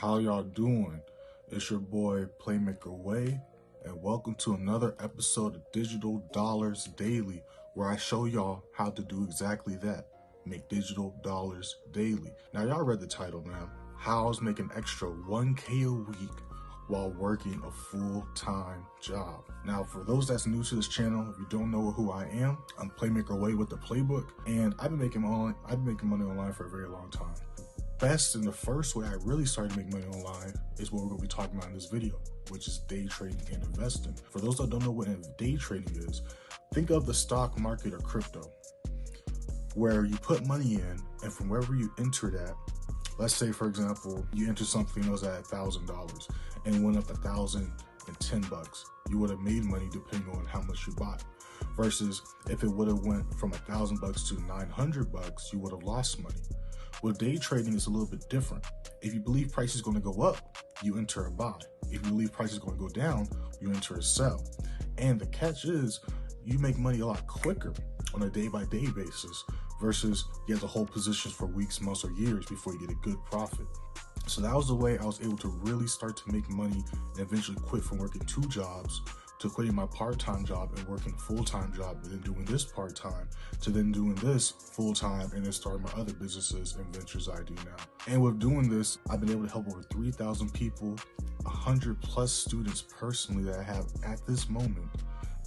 How y'all doing? It's your boy Playmaker Way, and welcome to another episode of Digital Dollars Daily, where I show y'all how to do exactly that. Make digital dollars daily. Now y'all read the title, man. How's make an extra 1K a week while working a full-time job. Now, for those that's new to this channel, if you don't know who I am, I'm Playmaker Way with the playbook, and I've been making money online for a very long time. Best and the first way I really started to make money online is what we're going to be talking about in this video, which is day trading and investing. For those that don't know what day trading is, think of the stock market or crypto, where you put money in, and from wherever you enter that, let's say, for example, you enter something that was at $1,000 and it went up $1,010. You would have made money depending on how much you bought. Versus if it would have went from $1,000 to $900, you would have lost money. With day trading, it's a little bit different. If you believe price is going to go up, you enter a buy. If you believe price is going to go down, you enter a sell. And the catch is, you make money a lot quicker on a day-by-day basis versus you have to hold positions for weeks, months, or years before you get a good profit. So that was the way I was able to really start to make money and eventually quit from working 2 jobs to quitting my part-time job and working a full-time job, and then doing this part-time, to then doing this full-time, and then starting my other businesses and ventures I do now. And with doing this, I've been able to help over 3,000 people, 100 plus students personally that I have at this moment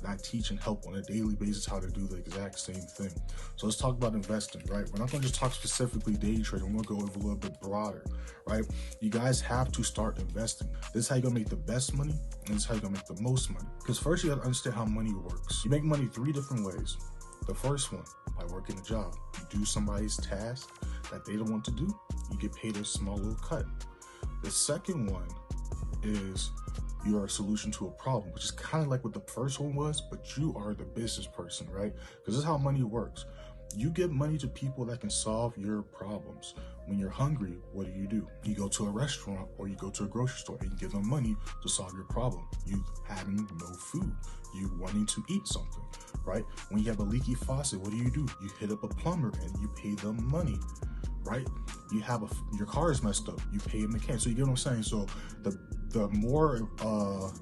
that I teach and help on a daily basis how to do the exact same thing. So let's talk about investing, right? We're not going to just talk specifically day trading. We're going to go over a little bit broader, right? You guys have to start investing. This is how you're going to make the best money, and this is how you're going to make the most money. Because first, you got to understand how money works. You make money 3 different ways. The first one, by working a job. You do somebody's task that they don't want to do, you get paid a small little cut. The second one is you are a solution to a problem, which is kind of like what the first one was, but you are the business person, right? Because this is how money works. You give money to people that can solve your problems. When you're hungry, what do? You go to a restaurant or you go to a grocery store and you give them money to solve your problem. You having no food, you wanting to eat something, right? When you have a leaky faucet, what do? You hit up a plumber and you pay them money, right? You have your car is messed up, you pay a mechanic. So you get what I'm saying? So the more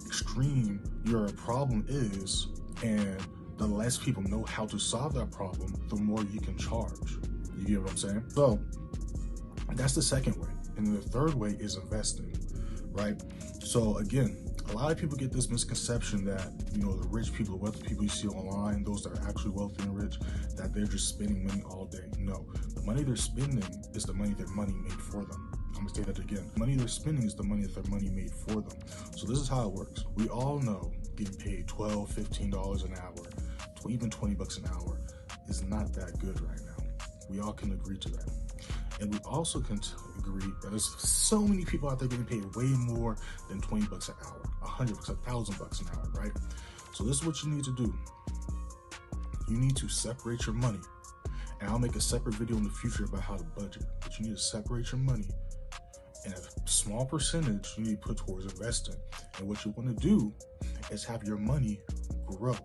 extreme your problem is, and the less people know how to solve that problem, the more you can charge. You get what I'm saying? So that's the second way. And then the third way is investing, right? So again, a lot of people get this misconception that, you know, the rich people, the wealthy people you see online, those that are actually wealthy and rich, that they're just spending money all day. No, the money they're spending is the money their money made for them. I'm gonna say that again. The money they're spending is the money that their money made for them. So this is how it works. We all know getting paid $12, $15 an hour, even $20 an hour is not that good right now. We all can agree to that. And we also can agree that there's so many people out there getting paid way more than $20 an hour, $100, $1,000 an hour, right? So this is what you need to do. You need to separate your money. And I'll make a separate video in the future about how to budget. But you need to separate your money. And a small percentage you need to put towards investing. And what you want to do is have your money grow.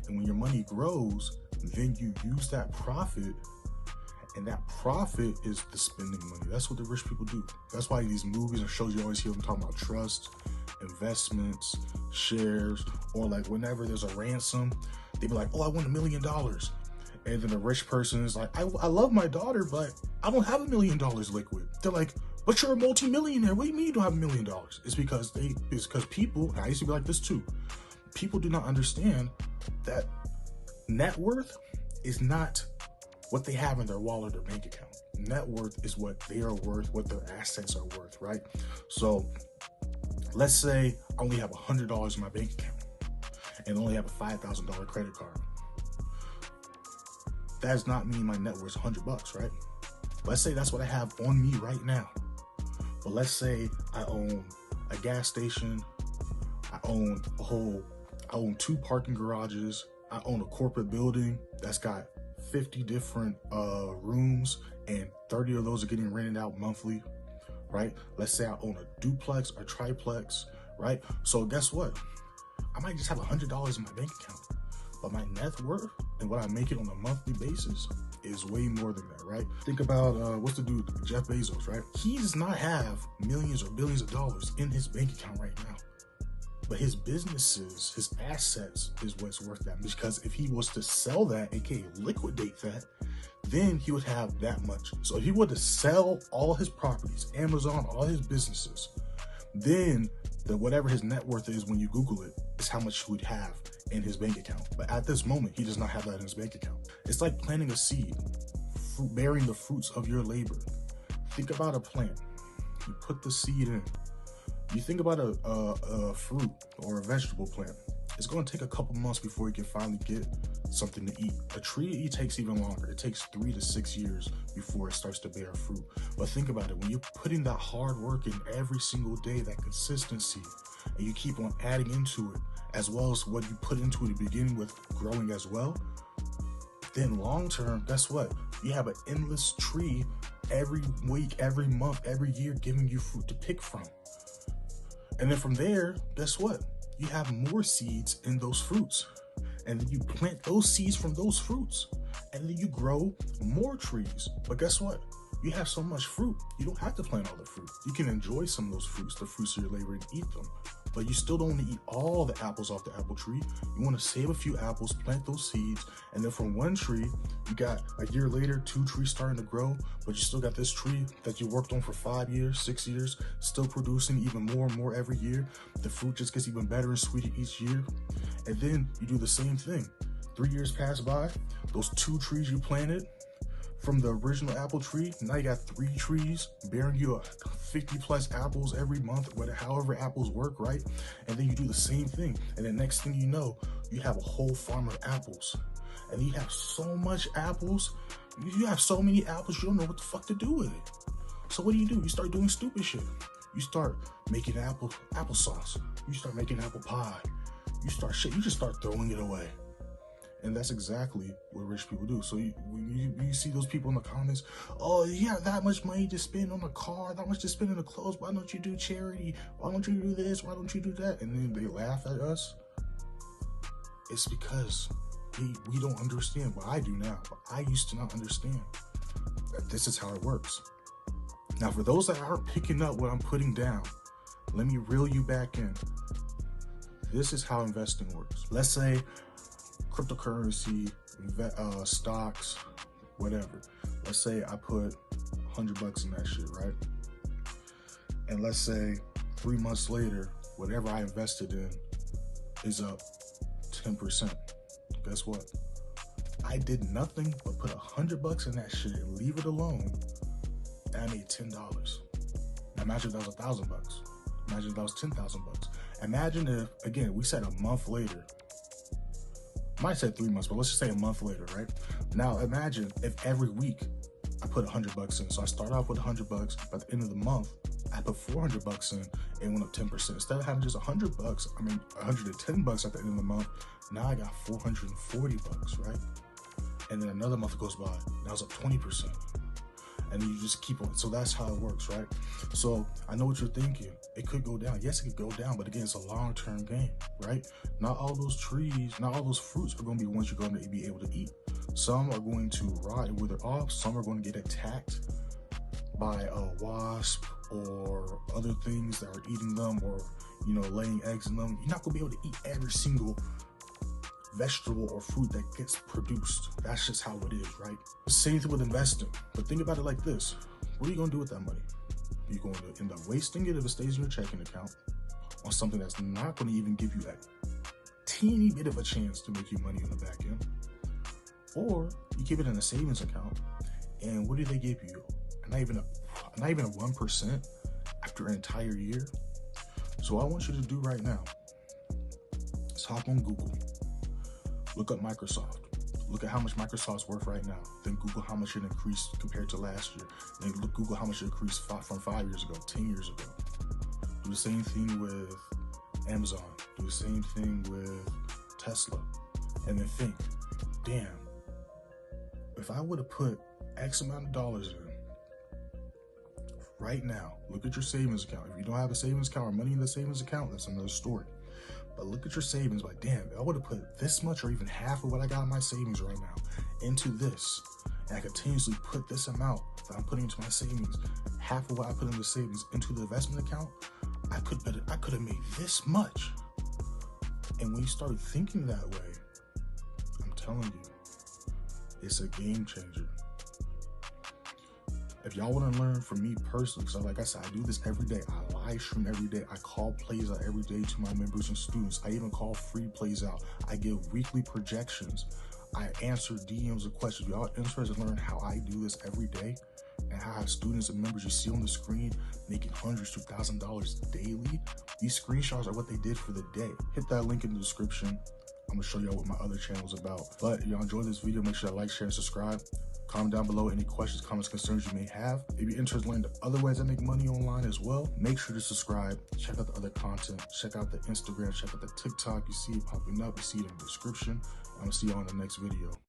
And when your money grows, then you use that profit, and that profit is the spending money. That's what the rich people do. That's why these movies and shows you always hear them talking about trust, investments, shares, or like whenever there's a ransom, they be like, oh, I won $1 million. And then the rich person is like, I love my daughter, but I don't have $1 million liquid. They're like, but you're a multi-millionaire. What do you mean you don't have $1 million? It's because people, and I used to be like this too, people do not understand that net worth is not what they have in their wallet or bank account. Net worth is what they are worth, what their assets are worth, right? So let's say I only have $100 in my bank account and only have a $5,000 credit card. That does not mean my net worth is $100, right? Let's say that's what I have on me right now. But let's say I own a gas station, I own 2 parking garages, I own a corporate building that's got 50 different rooms, and 30 of those are getting rented out monthly, right? Let's say I own a duplex or triplex, right? So guess what? I might just have $100 in my bank account, but my net worth and what I make it on a monthly basis is way more than that, right? Think about, what's the dude, Jeff Bezos, right? He does not have millions or billions of dollars in his bank account right now. But his businesses, his assets is what's worth that. Because if he was to sell that, aka liquidate that, then he would have that much. So if he were to sell all his properties, Amazon, all his businesses, then whatever his net worth is when you Google it is how much he would have in his bank account. But at this moment, he does not have that in his bank account. It's like planting a seed, bearing the fruits of your labor. Think about a plant. You put the seed in. You think about a fruit or a vegetable plant. It's going to take a couple months before you can finally get something to eat. A tree to eat takes even longer. It takes 3 to 6 years before it starts to bear fruit. But think about it. When you're putting that hard work in every single day, that consistency, and you keep on adding into it, as well as what you put into it at the beginning with growing as well, then long term, guess what? You have an endless tree every week, every month, every year giving you fruit to pick from. And then from there, guess what? You have more seeds in those fruits. And then you plant those seeds from those fruits. And then you grow more trees. But guess what? You have so much fruit, you don't have to plant all the fruit. You can enjoy some of those fruits, the fruits of your labor, and eat them. But you still don't want to eat all the apples off the apple tree. You want to save a few apples, plant those seeds, and then from one tree, you got a year later, 2 trees starting to grow, but you still got this tree that you worked on for 5 years, 6 years, still producing even more and more every year. The fruit just gets even better and sweeter each year. And then you do the same thing. 3 years pass by, those 2 trees you planted from the original apple tree, now you got 3 trees bearing you 50 plus apples every month, however apples work, right? And then you do the same thing. And the next thing you know, you have a whole farm of apples. And you have so much apples, you have so many apples, you don't know what the fuck to do with it. So what do? You start doing stupid shit. You start making applesauce. You start making apple pie. You just start throwing it away. And that's exactly what rich people do. So when you see those people in the comments, oh, you have that much money to spend on a car, that much to spend on the clothes, why don't you do charity? Why don't you do this? Why don't you do that? And then they laugh at us. It's because we don't understand. Well, I do now, but I used to not understand that this is how it works. Now, for those that aren't picking up what I'm putting down, let me reel you back in. This is how investing works. Let's say cryptocurrency, stocks, whatever. Let's say I put $100 in that shit, right? And let's say 3 months later, whatever I invested in is up 10%. Guess what? I did nothing but put $100 in that shit and leave it alone. And I made $10. Now imagine if that was $1,000. Imagine if that was $10,000. Imagine if, again, we said a month later. Might say 3 months, but let's just say a month later, right? Now imagine if every week I put $100 in. So I start off with $100. By the end of the month, I put $400 in and went up 10%. Instead of having just $110 at the end of the month, now I got $440, right? And then another month goes by, now it's up 20%. And then you just keep on. So that's how it works, right? So I know what you're thinking. It could go down. Yes, it could go down, but again, it's a long-term game, right? Not all those trees, not all those fruits are going to be ones you're going to be able to eat. Some are going to rot and wither off. Some are going to get attacked by a wasp or other things that are eating them, or, laying eggs in them. You're not going to be able to eat every single vegetable or fruit that gets produced. That's just how it is, right? Same thing with investing. But think about it like this. What are you going to do with that money? You're going to end up wasting it if it stays in your checking account on something that's not going to even give you that teeny bit of a chance to make you money on the back end. Or you keep it in a savings account, and what do they give you? Not even a 1% after an entire year. So what I want you to do right now is hop on Google. Look up Microsoft. Look at how much Microsoft's worth right now. Then Google how much it increased compared to last year. Then Google how much it increased from 5 years ago, 10 years ago. Do the same thing with Amazon. Do the same thing with Tesla. And then think, damn, if I would have put X amount of dollars in right now, look at your savings account. If you don't have a savings account or money in the savings account, that's another story. But look at your savings, like, damn, I would have put this much or even half of what I got in my savings right now into this, and I continuously put this amount that I'm putting into my savings, half of what I put into savings into the investment account, I could have made this much. And when you start thinking that way, I'm telling you, it's a game changer. If y'all want to learn from me personally, so like I said, I do this every day. I live stream every day. I call plays out every day to my members and students. I even call free plays out. I give weekly projections. I answer DMs of questions. Y'all interested in learning how I do this every day and how I have students and members you see on the screen making hundreds to $1,000 daily? These screenshots are what they did for the day. Hit that link in the description. I'm gonna show y'all what my other channel is about. But if y'all enjoyed this video, make sure to like, share, and subscribe. Comment down below any questions, comments, concerns you may have. If you're interested in learning the other ways I make money online as well, make sure to subscribe. Check out the other content. Check out the Instagram. Check out the TikTok. You see it popping up. You see it in the description. I'm gonna see y'all in the next video.